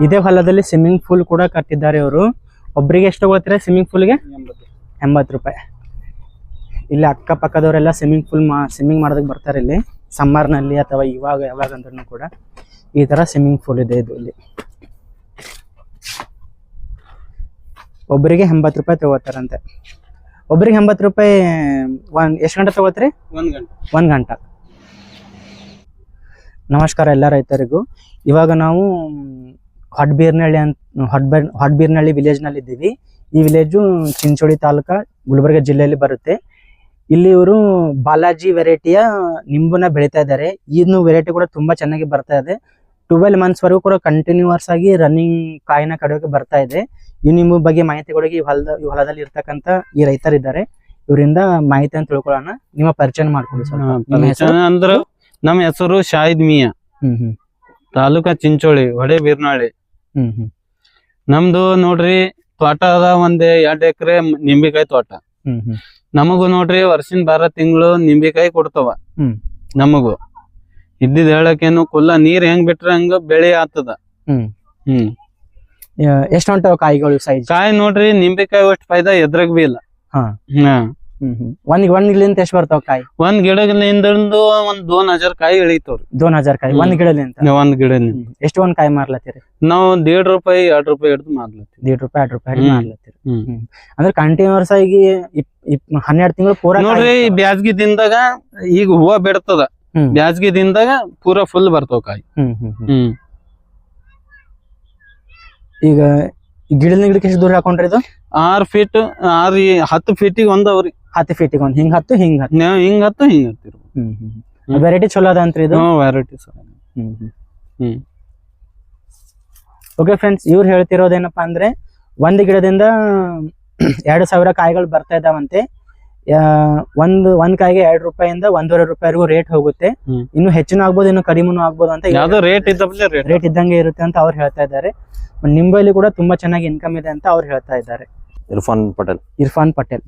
ಇದೇ ಹೊಲದಲ್ಲಿ swimming pool ಕೂಡ ಕಟ್ಟಿದ್ದಾರೆ ಇವರು. ಒಬ್ಬರಿಗೆ ಎಷ್ಟು ತಗೋತೀರಾ ಸ್ವಿಮ್ಮಿಂಗ್ ಪೂಲ್ಗೆ? 80 ರೂಪಾಯಿ. ಇಲ್ಲಿ ಅಕ್ಕಪಕ್ಕದವರೆಲ್ಲ ಸ್ವಿಮ್ಮಿಂಗ್ ಮಾಡೋದಕ್ಕೆ ಬರ್ತಾರೆ ಇಲ್ಲಿ ಸಮ್ಮರ್ನಲ್ಲಿ ಅಥವಾ ಇವಾಗ ಯಾವಾಗ ಅಂದ್ರೂ ಕೂಡ ಈ ತರ ಸ್ವಿಮ್ಮಿಂಗ್ ಪೂಲ್ ಇದೆ ಇದು. ಇಲ್ಲಿ ಒಬ್ಬರಿಗೆ 80 ರೂಪಾಯಿ ತಗೋತಾರಂತೆ. ಒಬ್ಬರಿಗೆ 80 ರೂಪಾಯಿ. ಎಷ್ಟು ಗಂಟೆ ತಗೋತೀರಿ? 1 ಗಂಟೆ. ನಮಸ್ಕಾರ ಎಲ್ಲ ರೈತರಿಗೂ. ಇವಾಗ ನಾವು ಹೊಟ್ಬೀರ್ನಹಳ್ಳಿ ವಿಲೇಜ್ ನಲ್ಲಿ ಇದ್ದೀವಿ. ಈ ವಿಲೇಜು ಚಿಂಚೋಳಿ ತಾಲೂಕಾ ಗುಲ್ಬರ್ಗ ಜಿಲ್ಲೆಯಲ್ಲಿ ಬರುತ್ತೆ. ಇಲ್ಲಿ ಇವರು ಬಾಲಾಜಿ ವೆರೈಟಿಯ ನಿಂಬುನ ಬೆಳೀತಾ ಇದ್ದಾರೆ. ಇನ್ನು ವೆರೈಟಿ ಕೂಡ ತುಂಬಾ ಚೆನ್ನಾಗಿ ಬರ್ತಾ ಇದೆ. 12 months ವರೆಗೂ ಕೂಡ ಕಂಟಿನ್ಯೂಸ್ ಆಗಿ ರನ್ನಿಂಗ್ ಕಾಯಿನ ಕಡಿಯೋಕೆ ಬರ್ತಾ ಇದೆ. ಈ ನಿಂಬು ಬಗ್ಗೆ ಮಾಹಿತಿ ಕೊಡೋಕೆ ಈ ಹೊಲದಲ್ಲಿ ಇರ್ತಕ್ಕಂತ ಈ ರೈತರಿದ್ದಾರೆ. ಇವರಿಂದ ಮಾಹಿತಿಯನ್ನು ತಿಳ್ಕೊಳ್ಳೋಣ. ನಿಮ್ಮ ಪರಿಚಯ ಮಾಡ್ಕೊಡಿ ಸರ್. ನಮ್ಮ ಹೆಸರು ಶಾಹಿದ್ ಮಿಯಾ, ತಾಲೂಕಾ ಚಿಂಚೋಳಿ, ಹೊಳೆಬೀರ್ನಹಳ್ಳಿ. ನಮ್ದು ನೋಡ್ರಿ ತೋಟ ಅದ, 1-2 ಎಕರೆ ನಿಂಬಿಕಾಯಿ ತೋಟ. ನಮಗೂ ನೋಡ್ರಿ ವರ್ಷಿನ 12 ತಿಂಗಳು ನಿಂಬಿಕಾಯಿ ಕೊಡ್ತಾವ. ನಮಗೂ ಇದ್ದಿದ್ ಹೇಳಕೇನು ಕುಲ್ಲ ನೀರ್ ಹೆಂಗ್ ಬಿಟ್ರ ಹಂಗ ಬೆಳೆ ಆಗ್ತದ. ಎಷ್ಟು ಹೊಂಟವ ಕಾಯಿಗಳು ಸೈಜ್? ಕಾಯಿ ನೋಡ್ರಿ ನಿಂಬಿಕಾಯಿ ಅಷ್ಟು ಫೈದಾ ಎದ್ರಾಗ ಬಿ ಇಲ್ಲ. ಒಂದ್ ಗಿಡಲಿಂದ ಎಷ್ಟು ಬರ್ತಾವ ಕಾಯಿ? ಒಂದ್ ಗಿಡಲಿಂದ 2000 ಕಾಯಿ ಇಳಿತವ್ರಿ. 2000 ಕಾಯಿ ಒಂದ್ ಗಿಡಲಿಂದ? ಒಂದ್ ಗಿಡಲಿಂದ. ಎಷ್ಟು ಒಂದ್ ಕಾಯಿ ಮಾರ್ಲತ್ತೀರಿ? ನಾವು 1.5 ರೂಪಾಯಿ 2 ರೂಪಾಯಿ ಹಿಡಿದು ಮಾರ್ಲತ್ತೀವಿ. 1.5 ರೂಪಾಯಿ 2 ರೂಪಾಯಿ ಹಿಡಿದು ಮಾರ್ಲತ್ತೀರಿ. ಅಂದ್ರೆ ಕಂಟಿನ್ಯೂಸ್ ಆಗಿ 12 ತಿಂಗಳು ಪೂರಾ ನೋಡ್ರಿ. ಬ್ಯಾಸ್ಗಿ ದಿನದಾಗ ಈಗ ಹೂವ ಬಿಡ್ತದ, ಬ್ಯಾಸ್ಗಿ ದಿನದಾಗ ಪೂರಾ ಫುಲ್ ಬರ್ತಾವ ಕಾಯಿ. ಈಗ ಗಿಡಕ್ಕೆ ಎಷ್ಟು ದೂರ ಹಾಕೊಂಡ್ರಿ ಇದು? 6 ಫೀಟ್ 10 ಫೀಟಿಗೆ ಒಂದ್ ಅವ್ರಿ. 10 ಫೀಟಿಗೆ ಒಂದ್ ಹಿಂಗ್ 10 ಹಿಂಗ್ 10 ಹಿಂಗ್ 10 ಹಿಂಗ್ 10. ವೆರೈಟಿ ಚಲೋ ಅದ ಅಂತ್ರಿ ಇದು? ವೆರೈಟಿ. ಓಕೆ ಫ್ರೆಂಡ್ಸ್, ಇವ್ರು ಹೇಳ್ತಿರೋದೇನಪ್ಪಾ ಅಂದ್ರೆ ಒಂದ್ ಗಿಡದಿಂದ 2000 ಕಾಯಿಗಳು ಬರ್ತಾ ಇದಾವಂತೆ. ಒಂದ್ ಕಾಯಿಗೆ 2 ರೂಪಾಯಿಂದ 1.5 ರೂಪಾಯಿವರೆಗೂ ರೇಟ್ ಹೋಗುತ್ತೆ. ಇನ್ನು ಹೆಚ್ಚಿನ ಆಗ್ಬೋದು, ಇನ್ನು ಕಡಿಮೆನೂ ಆಗ್ಬೋದು ಅಂತ. ರೇಟ್ ಇದ್ದಂಗೆ ಇರುತ್ತೆ ಅಂತ ಅವ್ರು ಹೇಳ್ತಾ ಇದ್ದಾರೆ. ನಿಂಬಲ್ಲಿ ಕೂಡ ತುಂಬಾ ಚೆನ್ನಾಗಿ ಇನ್ಕಮ್ ಇದೆ ಅಂತ ಅವ್ರು ಹೇಳ್ತಾ ಇದ್ದಾರೆ. ಇರ್ಫಾನ್ ಪಟೇಲ್.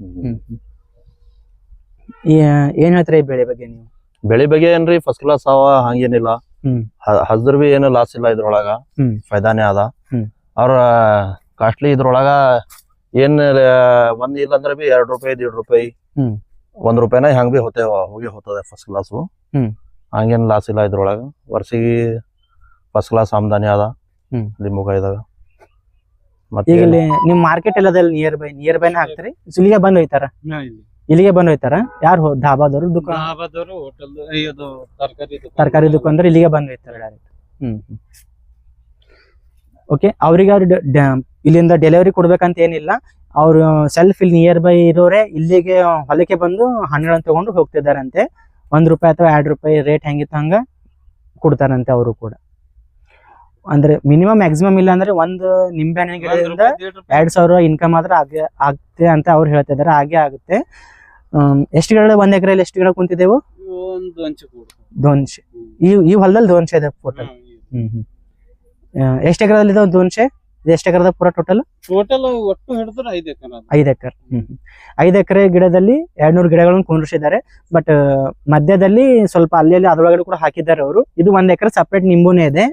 ಏನ್ ಹೇಳ್ತಾರೆ ಈ ಬೆಳೆ ಬಗ್ಗೆ ನೀವು? ಬೆಳೆ ಬಗ್ಗೆ ಏನ್ರಿ ಫಸ್ಟ್ ಕ್ಲಾಸ್ ಅವ, ಹಂಗೇನಿಲ್ಲ. ಹಸ್ದ್ರ ಬಿ ಏನು ಲಾಸ್ ಇಲ್ಲ ಇದ್ರೊಳಗ, ಫೈದಾನೇ ಅದ. ಅವ್ರ ಕಾಸ್ಟ್ಲಿ ಇದ್ರೊಳಗ ಏನ್ ಒಂದ್ ಇಲ್ಲ ಅಂದ್ರೆ ಬಿ 2 ರೂಪಾಯಿ 1.5 ರೂಪಾಯಿ 1 ರೂಪಾಯಿನ ಹೆಂಗ್ ಬಿ ಹೋಗಿ ಹೋಗ್ತದೆ ಫಸ್ಟ್ ಕ್ಲಾಸ್. ಹಂಗೇನ್ ಲಾಸ್ ಇಲ್ಲ ಇದ್ರೊಳಗ. ವರ್ಷಿಗೆ ಫಸ್ಟ್ ಕ್ಲಾಸ್ ಆಮದಾನಿ ಅದ ಲಿಂಬುಕಾಯಿದಾಗ. ಮತ್ತೆ ಈಗ ನಿಮ್ ಮಾರ್ಕೆಟ್ ಎಲ್ಲ ನಿಯರ್ ಬೈನ ಹಾಕ್ತಾರೆ? ಇಲ್ಲಿಗೆ ಬಂದ್ ಹೋಯ್ತಾರ? ಇಲ್ಲಿಗೆ ಬಂದ್ ಹೋಯ್ತಾರ ಯಾರು? ಧಾಬಾದವರು, ತರಕಾರಿ ದುಕಾನ್ದಾರ ಇಲ್ಲಿಗೆ ಬಂದ್ ಹೋಯ್ತಾರ ಡೈರೆಕ್ಟ್. ಓಕೆ, ಅವ್ರಿಗೆ ಇಲ್ಲಿಂದ ಡೆಲಿವರಿ ಕೊಡ್ಬೇಕಂತ ಏನಿಲ್ಲ. ಅವ್ರು ಸೆಲ್ಫ್ ಇಲ್ಲಿ ನಿಯರ್ ಬೈ ಇರೋರೆ ಇಲ್ಲಿಗೆ ಹೊಲಕ್ಕೆ ಬಂದು ಹಣ್ಣುಗಳನ್ನ ತಗೊಂಡು ಹೋಗ್ತಿದಾರಂತೆ. 1 ರೂಪಾಯಿ ಅಥವಾ 2 ರೂಪಾಯಿ ರೇಟ್ ಹೆಂಗಿತ್ತು ಹಂಗ ಕೊಡ್ತಾರಂತೆ ಅವರು ಕೂಡ. ಅಂದ್ರೆ ಮಿನಿಮಮ್ ಮ್ಯಾಕ್ಸಿಮಮ್ ಇಲ್ಲ ಅಂದ್ರೆ ಒಂದು ನಿಂಬೆ ಹಣ್ಣಿನ ಗಿಡದಿಂದ 2000 ಇನ್ಕಮ್ ಆದ್ರೆ ಆಗ್ತದೆ ಅಂತ ಅವ್ರು ಹೇಳ್ತಾ ಇದಾರೆ. ಹಾಗೆ ಆಗುತ್ತೆ. ಎಷ್ಟು ಗಿಡ? 1 ಎಕರೆಯಲ್ಲಿ ಎಷ್ಟು ಗಿಡ ಕುಂತಿದ್ದೇವು? ದೋನ್ಶೆ. ಈ ಹೊಲದಲ್ಲಿ ದೋನ್ಶೆ ಇದೆ ಟೋಟಲ್. ಎಷ್ಟು ಎಕರೆದಲ್ಲಿ ಇದೆ ದೋನ್ಶೆ? ಎಷ್ಟು ಎಕರೆ ಪೂರಾ ಟೋಟಲ್ ಒಟ್ಟು ಹಿಡಿದ್ರೆ 5 ಎಕರೆ. 5 ಎಕರೆ. 5 ಎಕರೆ ಗಿಡದಲ್ಲಿ 200 ಗಿಡಗಳನ್ನು ಕುಂಡ್ರಿಸಿದ್ದಾರೆ. ಬಟ್ ಮಧ್ಯದಲ್ಲಿ ಸ್ವಲ್ಪ ಅಲ್ಲಿ ಅದ್ರೊಳಗಡೆ ಕೂಡ ಹಾಕಿದ್ದಾರೆ ಅವರು. ಇದು 1 ಎಕರೆ ಸಪ್ರೇಟ್ ನಿಂಬುನೇ ಇದೆ.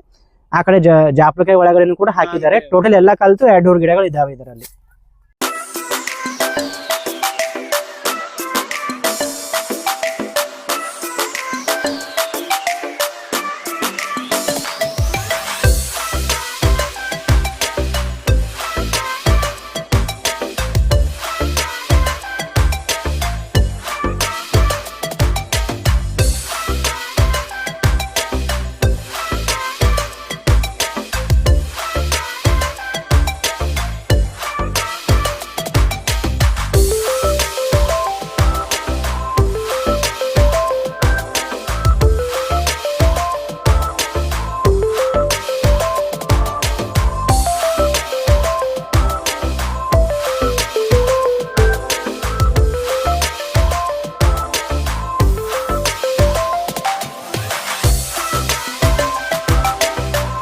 ಆ ಕಡೆ ಜಾಪಳಕಾಯಿ ಒಳಗಡೆ ಕೂಡ ಹಾಕಿದ್ದಾರೆ. ಟೋಟಲ್ ಎಲ್ಲಾ ಕಲ್ತು 200 ಗಿಡಗಳು ಇದಾವೆ ಇದರಲ್ಲಿ.